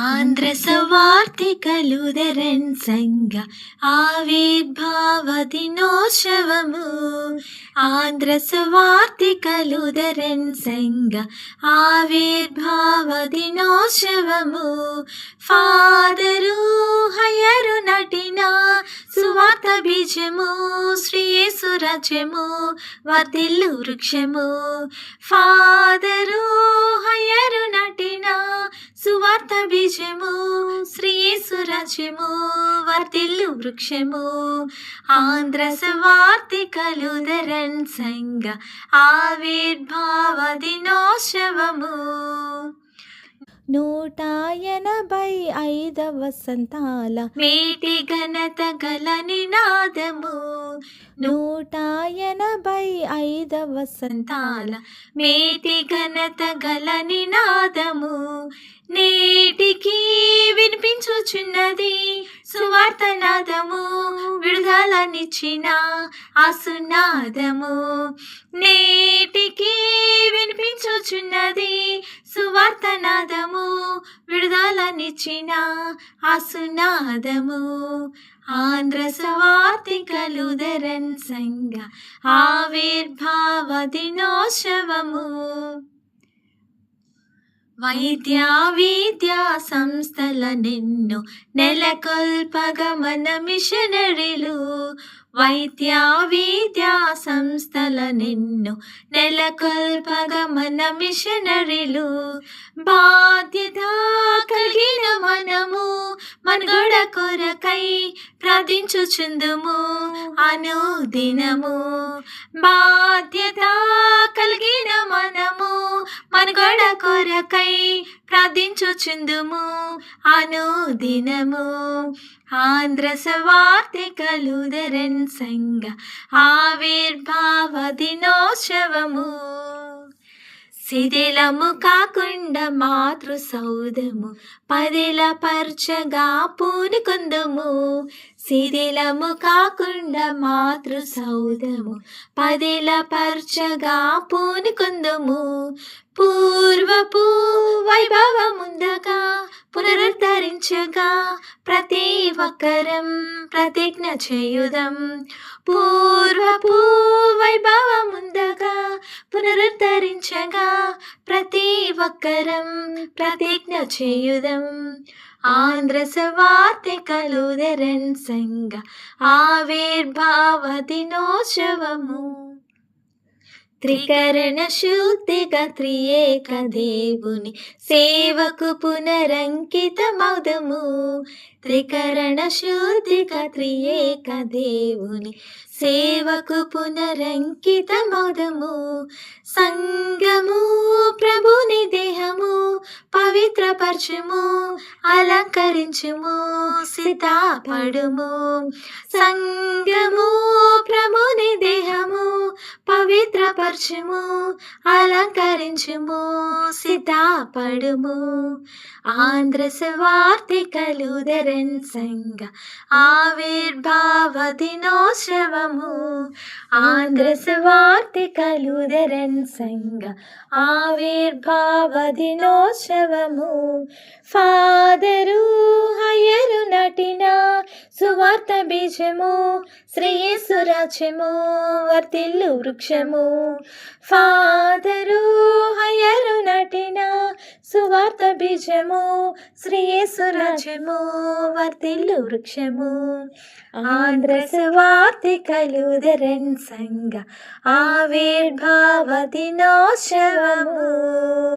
ఆంధ్ర సవార్తికలుదరన్ సంఘ ఆవిర్భావ దినోత్సవము. ఆంధ్ర సవార్తికలుదరన్ సంఘ ఆవిర్భావ దినోత్సవము. ఫాదరు హయరు నటిన సువార్త బీజము, శ్రీ యేసు రాజ్యము వర్ధిల్లు వృక్షము. ఫాదరు హయరు నటిన సువార్త బీజము, శ్రీ యేసు రాజ్యము వర్ధిల్లు వృక్షము. ఆంధ్ర సవార్తికలుదరన్ సంఘ ఆవిర్భావ దినోత్సవము. 185 వసంతాల మేటి ఘనత గల నినాదము. 185 వసంతాల మేటి ఘనత గల నినాదము. నేటికి వినిపించుచున్నది సువార్త నాదము, విడుదలనిచ్చిన ఆసునాదము. నేటికి వినిపించుచున్నది సువార్త నాదము, విడుదలనిచ్చిన ఆసునాదము. ఆంధ్ర సవార్తికలుదరన్ సంఘ ఆవిర్భావ దినోత్సవము. విద్యా సంస్థల నిన్ను నెలకొల్పగమన మిషనరీలు. విద్యా సంస్థల నిన్ను నెలకొల్పగమన మిషనరీలు. బాధ్యత కలిగిన మనము మనుగడ కొరకై ప్రార్థించుచుందుము అనుదినము. బాధ్యత కలిగిన మనము మనుగడ కొరకై ప్రార్థించుచుందుము అనుదినము. ఆంధ్ర సవార్తికలుదరన్ సంఘ ఆవిర్భావ దినోత్సవము. శిథిలము కాకుండా మాతృ సౌధము పదిలపరచగా పూనుకొందుము. శిథిలము కాకుండా మాతృ సౌధము పదిలపరచగా పూనుకొందుము. పూర్వపు వైభవముందగా పునరుద్ధరించగా ప్రతి ఒక్కరం ప్రతిజ్ఞ చేయుదం. పూర్వపు వైభవముందగా పునరుద్ధరించగా ప్రతి ఒక్కరం ప్రతిజ్ఞ చేయుదం. ఆంధ్ర సవార్తికలుదరన్ సంఘ ఆవిర్భావ దినోత్సవము. త్రికరణ శుద్ధిగా త్రియేక దేవుని సేవకు పునరంకితమౌదము. త్రికరణ శుద్ధిగా త్రియేక దేవుని సేవకు పునరంకితమౌదము. సంఘము ప్రభుని దేహము పవిత్రపరచుము, అలంకరించుము, సిద్ధపడుము. సంఘము ప్రభుని దేహము పవిత్రపరచుము, అలంకరించుము, సిద్ధపడుము. ఆంధ్ర సవార్తికలుదరన్ సంఘ ఆవిర్భావ దినోత్సవము. ఆంధ్ర సవార్తికలుదరన్ సంఘ ఆవిర్భావ దినోత్సవము. ఫాదరు హయరు నటిన సువార్త బీజము, శ్రీ యేసు రాజ్యము వర్ధిల్లు వృక్షము. ఫాదరు హయరు నటిన సువార్త బీజము, శ్రీ యేసు రాజ్యము వర్ధిల్లు వృక్షము. ఆంధ్ర సవార్తికలుదరన్ సంఘ ఆవిర్భావ దినోత్సవము.